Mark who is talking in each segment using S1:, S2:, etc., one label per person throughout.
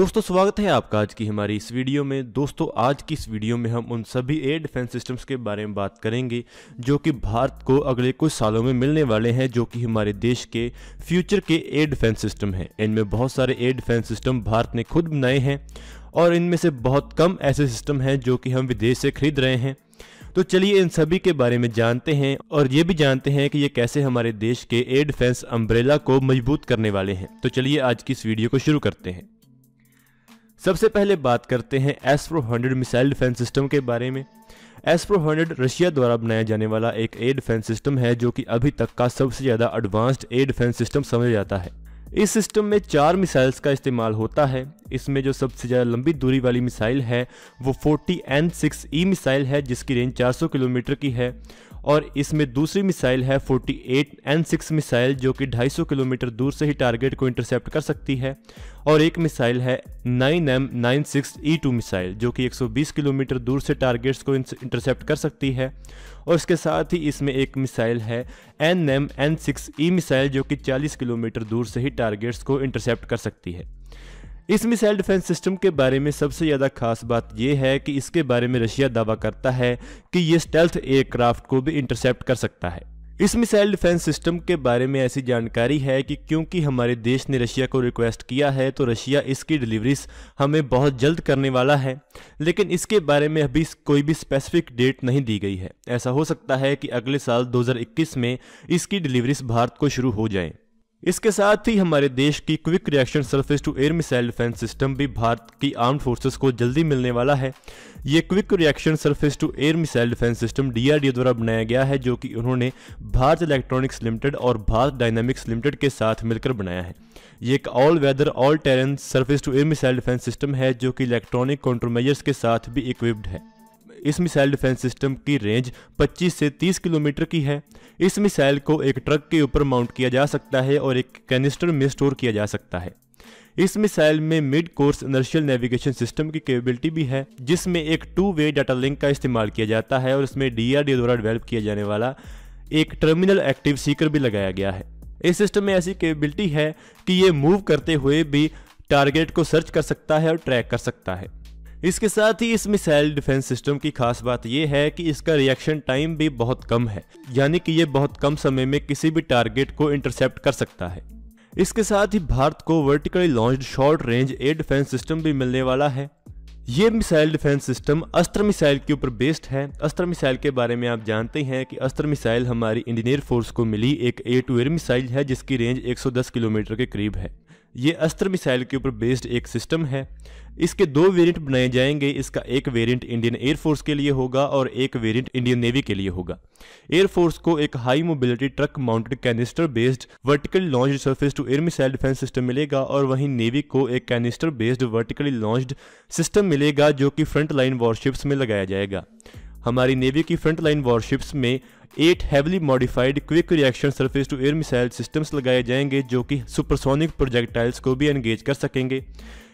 S1: दोस्तों स्वागत है आपका आज की हमारी इस वीडियो में। दोस्तों आज की इस वीडियो में हम उन सभी एयर डिफेंस सिस्टम्स के बारे में बात करेंगे जो कि भारत को अगले कुछ सालों में मिलने वाले हैं, जो कि हमारे देश के फ्यूचर के एयर डिफेंस सिस्टम हैं। इनमें बहुत सारे एयर डिफेंस सिस्टम भारत ने खुद बनाए हैं और इनमें से बहुत कम ऐसे सिस्टम हैं जो कि हम विदेश से खरीद रहे हैं। तो चलिए इन सभी के बारे में जानते हैं और ये भी जानते हैं कि ये कैसे हमारे देश के एयर डिफेंस अम्ब्रेला को मजबूत करने वाले हैं। तो चलिए आज की इस वीडियो को शुरू करते हैं। सबसे पहले बात करते हैं S-400 मिसाइल डिफेंस सिस्टम के बारे में। S-400 रशिया द्वारा बनाया जाने वाला एक एयर डिफेंस सिस्टम है जो कि अभी तक का सबसे ज़्यादा एडवांस्ड एयर डिफेंस सिस्टम समझा जाता है। इस सिस्टम में 4 मिसाइल्स का इस्तेमाल होता है। इसमें जो सबसे ज़्यादा लंबी दूरी वाली मिसाइल है वो 40N6E मिसाइल है जिसकी रेंज 400 किलोमीटर की है, और इसमें दूसरी मिसाइल है 48N6 मिसाइल जो कि 250 किलोमीटर दूर से ही टारगेट को इंटरसेप्ट कर सकती है, और एक मिसाइल है 9M96E2 मिसाइल जो कि 120 किलोमीटर दूर से टारगेट्स को इंटरसेप्ट कर सकती है, और इसके साथ ही इसमें एक मिसाइल है NMN6E मिसाइल जो कि 40 किलोमीटर दूर से ही टारगेट्स को इंटरसेप्ट कर सकती है। इस मिसाइल डिफेंस सिस्टम के बारे में सबसे ज़्यादा खास बात यह है कि इसके बारे में रशिया दावा करता है कि ये स्टेल्थ एयरक्राफ्ट को भी इंटरसेप्ट कर सकता है। इस मिसाइल डिफेंस सिस्टम के बारे में ऐसी जानकारी है कि क्योंकि हमारे देश ने रशिया को रिक्वेस्ट किया है तो रशिया इसकी डिलीवरीज हमें बहुत जल्द करने वाला है, लेकिन इसके बारे में अभी कोई भी स्पेसिफिक डेट नहीं दी गई है। ऐसा हो सकता है कि अगले साल 2021 में इसकी डिलीवरीज भारत को शुरू हो जाएं। इसके साथ ही हमारे देश की quick reaction surface to air missile defence system भी भारत की आर्म्ड फोर्सेस को जल्दी मिलने वाला है। ये quick reaction surface to air missile defence system DRDO द्वारा बनाया गया है जो कि उन्होंने भारत इलेक्ट्रॉनिक्स लिमिटेड और भारत डायनामिक्स लिमिटेड के साथ मिलकर बनाया है। ये एक all weather all terrain surface to air missile defence system है जो कि इलेक्ट्रॉनिक काउंटरमेजर्स के साथ भी इक्विप्ड है। इस मिसाइल डिफेंस सिस्टम की रेंज 25 से 30 किलोमीटर की है। इस मिसाइल को एक ट्रक के ऊपर माउंट किया जा सकता है और एक कैनिस्टर में स्टोर किया जा सकता है। इस मिसाइल में mid course inertial navigation system की कैपेबिलिटी भी है जिसमें एक 2-वे डाटा लिंक का इस्तेमाल किया जाता है, और इसमें DRDO द्वारा डेवलप किया जाने वाला एक टर्मिनल एक्टिव सीकर भी लगाया गया है। इस सिस्टम में ऐसी कैपेबिलिटी है कि ये मूव करते हुए भी टारगेट को सर्च कर सकता है और ट्रैक कर सकता है। इसके साथ ही इस मिसाइल डिफेंस सिस्टम की खास बात यह है कि इसका रिएक्शन टाइम भी बहुत कम है, यानी कि ये बहुत कम समय में किसी भी टारगेट को इंटरसेप्ट कर सकता है। इसके साथ ही भारत को vertically launched short range air defence system भी मिलने वाला है। ये मिसाइल डिफेंस सिस्टम अस्त्र मिसाइल के ऊपर बेस्ड है। अस्त्र मिसाइल के बारे में आप जानते हैं कि अस्त्र मिसाइल हमारी इंडियन एयरफोर्स को मिली एक एयर टू एयर मिसाइल है जिसकी रेंज 110 किलोमीटर के करीब है। ये अस्त्र मिसाइल के ऊपर बेस्ड एक सिस्टम है। इसके 2 वेरिएंट बनाए जाएंगे। इसका एक वेरिएंट इंडियन एयरफोर्स के लिए होगा और एक वेरिएंट इंडियन नेवी के लिए होगा। एयरफोर्स को एक high mobility truck mounted canister based vertically launched surface to air missile defence system मिलेगा, और वहीं नेवी को एक canister based vertically launched system मिलेगा जो कि फ्रंट लाइन वॉरशिप्स में लगाया जाएगा। हमारी नेवी की फ्रंट लाइन वॉरशिप्स में 8 heavily modified quick reaction surface to air missile systems लगाए जाएंगे जो कि सुपरसोनिक प्रोजेक्टाइल्स को भी एंगेज कर सकेंगे।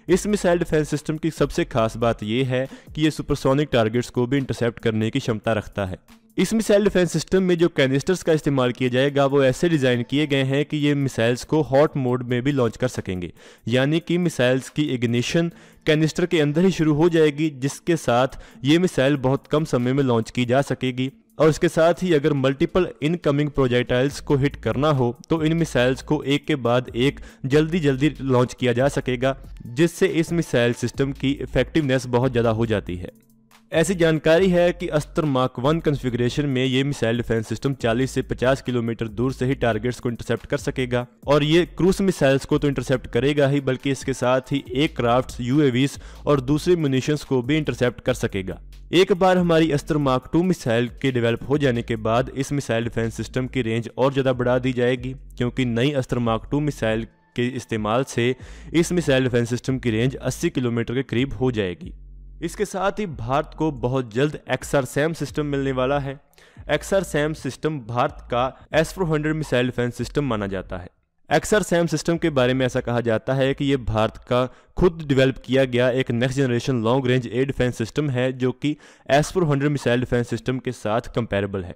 S1: इस मिसाइल डिफेंस सिस्टम की सबसे खास बात यह है कि ये सुपरसोनिक टारगेट्स को भी इंटरसेप्ट करने की क्षमता रखता है। इस मिसाइल डिफेंस सिस्टम में जो कैनिस्टर्स का इस्तेमाल किया जाएगा वो ऐसे डिज़ाइन किए गए हैं कि ये मिसाइल्स को हॉट मोड में भी लॉन्च कर सकेंगे, यानी कि मिसाइल्स की इग्निशन कैनिस्टर के अंदर ही शुरू हो जाएगी, जिसके साथ ये मिसाइल बहुत कम समय में लॉन्च की जा सकेगी। और इसके साथ ही अगर मल्टीपल इनकमिंग प्रोजेक्टाइल्स को हिट करना हो तो इन मिसाइल्स को एक के बाद एक जल्दी लॉन्च किया जा सकेगा, जिससे इस मिसाइल सिस्टम की इफेक्टिवनेस बहुत ज़्यादा हो जाती है। ऐसी जानकारी है कि अस्त्र मार्क 1 कॉन्फ़िगरेशन में ये मिसाइल डिफेंस सिस्टम 40 से 50 किलोमीटर दूर से ही टारगेट्स को इंटरसेप्ट कर सकेगा, और ये क्रूज मिसाइल्स को तो इंटरसेप्ट करेगा ही बल्कि इसके साथ ही एयरक्राफ्ट्स, UAVs और दूसरे म्यूनिशंस को भी इंटरसेप्ट कर सकेगा। एक बार हमारी अस्त्र मार्क 2 मिसाइल के डेवलप हो जाने के बाद इस मिसाइल डिफेंस सिस्टम की रेंज और ज़्यादा बढ़ा दी जाएगी, क्योंकि नई अस्त्र मार्क 2 मिसाइल के इस्तेमाल से इस मिसाइल डिफेंस सिस्टम की रेंज 80 किलोमीटर के करीब हो जाएगी। इसके साथ ही भारत को बहुत जल्द XRSAM सिस्टम मिलने वाला है। XRSAM सिस्टम भारत का S-400 मिसाइल डिफेंस सिस्टम माना जाता है। XRSAM सिस्टम के बारे में ऐसा कहा जाता है कि ये भारत का खुद डेवलप किया गया एक next generation long range air defence system है जो कि S-400 मिसाइल डिफेंस सिस्टम के साथ कंपैरेबल है।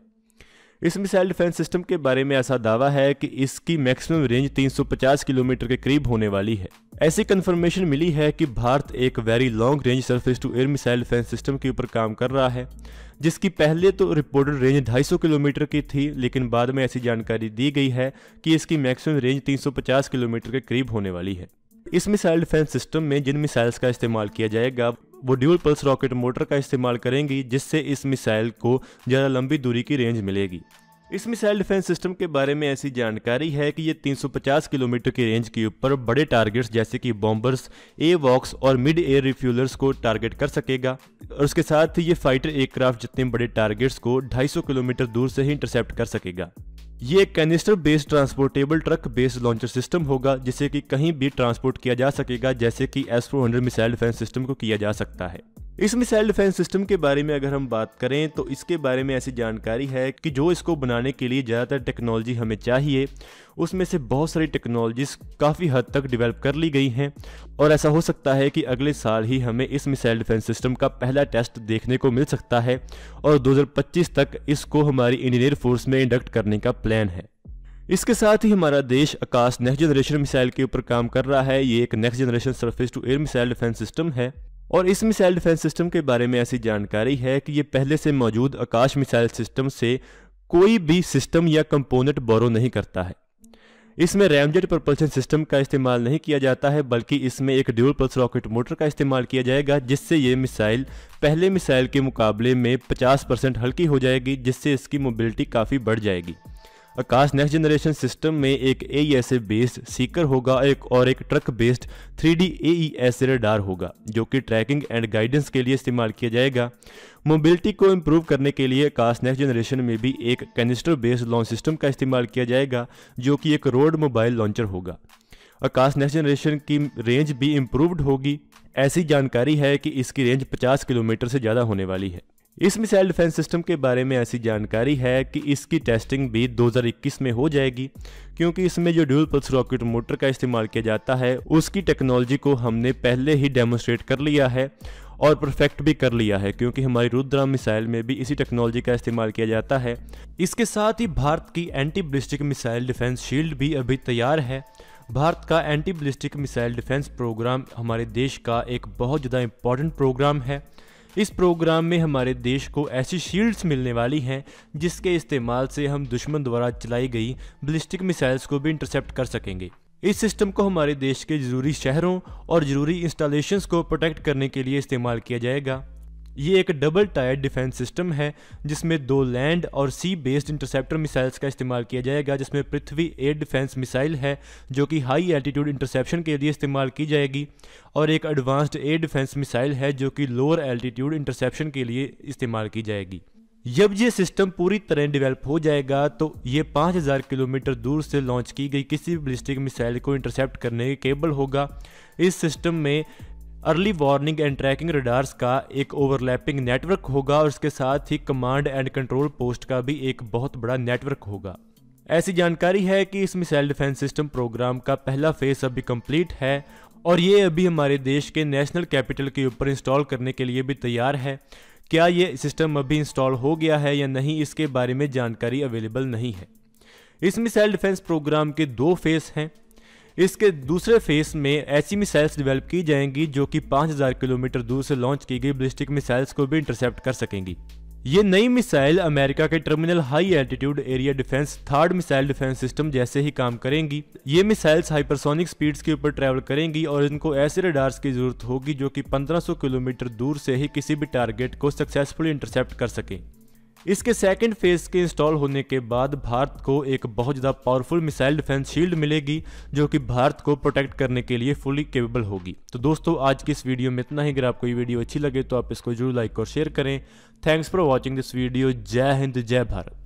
S1: इस मिसाइल डिफेंस सिस्टम के बारे में ऐसा दावा है कि इसकी मैक्सिमम रेंज 350 किलोमीटर के करीब होने वाली है। ऐसी कंफर्मेशन मिली है कि भारत एक very long range surface to air missile defence system के ऊपर काम कर रहा है, जिसकी पहले तो रिपोर्टेड रेंज 250 किलोमीटर की थी, लेकिन बाद में ऐसी जानकारी दी गई है कि इसकी मैक्सिमम रेंज 350 किलोमीटर के करीब होने वाली है। इस मिसाइल डिफेंस सिस्टम में जिन मिसाइल्स का इस्तेमाल किया जाएगा वो ड्यूल पल्स रॉकेट मोटर का इस्तेमाल करेंगी, जिससे इस मिसाइल को ज़्यादा लंबी दूरी की रेंज मिलेगी। इस मिसाइल डिफेंस सिस्टम के बारे में ऐसी जानकारी है कि ये 350 किलोमीटर की रेंज के ऊपर बड़े टारगेट्स जैसे कि बॉम्बर्स, एवॉक्स और मिड एयर रिफ्यूलर्स को टारगेट कर सकेगा, और उसके साथ ही ये फाइटर एयरक्राफ्ट जितने बड़े टारगेट्स को 250 किलोमीटर दूर से ही इंटरसेप्ट कर सकेगा। ये एक canister based transportable truck based launcher system होगा, जिसे कि कहीं भी ट्रांसपोर्ट किया जा सकेगा, जैसे कि S-400 मिसाइल डिफेंस सिस्टम को किया जा सकता है। इस मिसाइल डिफेंस सिस्टम के बारे में अगर हम बात करें तो इसके बारे में ऐसी जानकारी है कि जो इसको बनाने के लिए ज़्यादातर टेक्नोलॉजी हमें चाहिए, उसमें से बहुत सारी टेक्नोलॉजीज काफ़ी हद तक डेवलप कर ली गई हैं, और ऐसा हो सकता है कि अगले साल ही हमें इस मिसाइल डिफेंस सिस्टम का पहला टेस्ट देखने को मिल सकता है, और 2025 तक इसको हमारी इंडियन एयर फोर्स में इंडक्ट करने का प्लान है। इसके साथ ही हमारा देश आकाश नेक्स्ट जनरेशन मिसाइल के ऊपर काम कर रहा है। ये एक next generation surface to air missile defence system है, और इस मिसाइल डिफेंस सिस्टम के बारे में ऐसी जानकारी है कि ये पहले से मौजूद आकाश मिसाइल सिस्टम से कोई भी सिस्टम या कंपोनेंट बोरो नहीं करता है। इसमें रैमजेट propulsion सिस्टम का इस्तेमाल नहीं किया जाता है, बल्कि इसमें एक ड्यूल पल्स रॉकेट मोटर का इस्तेमाल किया जाएगा, जिससे ये मिसाइल पहले मिसाइल के मुकाबले में 50% हल्की हो जाएगी, जिससे इसकी मोबिलिटी काफ़ी बढ़ जाएगी। आकाश नेक्स्ट जनरेशन सिस्टम में एक AESA बेस्ड सीकर होगा और एक truck based 3D AESA radar होगा, जो कि ट्रैकिंग एंड गाइडेंस के लिए इस्तेमाल किया जाएगा। मोबिलिटी को इम्प्रूव करने के लिए आकाश नेक्स्ट जनरेशन में भी एक कैनिस्टर बेस्ड लॉन्च सिस्टम का इस्तेमाल किया जाएगा, जो कि एक रोड मोबाइल लॉन्चर होगा। आकाश नेक्स्ट जनरेशन की रेंज भी इम्प्रूव्ड होगी। ऐसी जानकारी है कि इसकी रेंज 50 किलोमीटर से ज़्यादा होने वाली है। इस मिसाइल डिफेंस सिस्टम के बारे में ऐसी जानकारी है कि इसकी टेस्टिंग भी 2021 में हो जाएगी, क्योंकि इसमें जो ड्यूल पल्स रॉकेट मोटर का इस्तेमाल किया जाता है उसकी टेक्नोलॉजी को हमने पहले ही डेमोन्स्ट्रेट कर लिया है और परफेक्ट भी कर लिया है, क्योंकि हमारी रुद्रा मिसाइल में भी इसी टेक्नोलॉजी का इस्तेमाल किया जाता है। इसके साथ ही भारत की anti ballistic missile defence shield भी अभी तैयार है। भारत का anti ballistic missile defence programme हमारे देश का एक बहुत ज़्यादा इम्पॉर्टेंट प्रोग्राम है। इस प्रोग्राम में हमारे देश को ऐसी शील्ड्स मिलने वाली हैं जिसके इस्तेमाल से हम दुश्मन द्वारा चलाई गई बैलिस्टिक मिसाइल्स को भी इंटरसेप्ट कर सकेंगे। इस सिस्टम को हमारे देश के ज़रूरी शहरों और ज़रूरी इंस्टॉलेशंस को प्रोटेक्ट करने के लिए इस्तेमाल किया जाएगा। ये एक डबल टायर डिफेंस सिस्टम है, जिसमें 2 लैंड और सी बेस्ड इंटरसेप्टर मिसाइल्स का इस्तेमाल किया जाएगा, जिसमें पृथ्वी एयर डिफेंस मिसाइल है जो कि हाई एल्टीट्यूड इंटरसेप्शन के लिए इस्तेमाल की जाएगी, और एक एडवांस्ड एयर डिफेंस मिसाइल है जो कि लोअर एल्टीट्यूड इंटरसेप्शन के लिए इस्तेमाल की जाएगी। जब ये सिस्टम पूरी तरह डेवलप हो जाएगा तो ये 5000 किलोमीटर दूर से लॉन्च की गई किसी भी बैलिस्टिक मिसाइल को इंटरसेप्ट करने के केबल होगा। इस सिस्टम में early warning and tracking radars का एक ओवरलैपिंग नेटवर्क होगा, और इसके साथ ही कमांड एंड कंट्रोल पोस्ट का भी एक बहुत बड़ा नेटवर्क होगा। ऐसी जानकारी है कि इस मिसाइल डिफेंस सिस्टम प्रोग्राम का पहला फेज अभी कंप्लीट है, और ये अभी हमारे देश के नेशनल कैपिटल के ऊपर इंस्टॉल करने के लिए भी तैयार है। क्या ये सिस्टम अभी इंस्टॉल हो गया है या नहीं, इसके बारे में जानकारी अवेलेबल नहीं है। इस मिसाइल डिफेंस प्रोग्राम के 2 फेज हैं। इसके दूसरे फेज में ऐसी मिसाइल्स डेवलप की जाएंगी जो कि 5000 किलोमीटर दूर से लॉन्च की गई बैलिस्टिक मिसाइल्स को भी इंटरसेप्ट कर सकेंगी। ये नई मिसाइल अमेरिका के terminal high altitude area defence 3rd missile defence system जैसे ही काम करेंगी। ये मिसाइल्स हाइपरसोनिक स्पीड्स के ऊपर ट्रैवल करेंगी, और इनको ऐसे रडार्स की जरूरत होगी जो कि 1500 किलोमीटर दूर से ही किसी भी टारगेट को सक्सेसफुली इंटरसेप्ट कर सकें। इसके सेकंड फेज के इंस्टॉल होने के बाद भारत को एक बहुत ज़्यादा पावरफुल मिसाइल डिफेंस शील्ड मिलेगी, जो कि भारत को प्रोटेक्ट करने के लिए फुली केपेबल होगी। तो दोस्तों, आज की इस वीडियो में इतना ही। अगर आपको ये वीडियो अच्छी लगे तो आप इसको जरूर लाइक और शेयर करें। Thanks for watching this video. जय हिंद, जय भारत।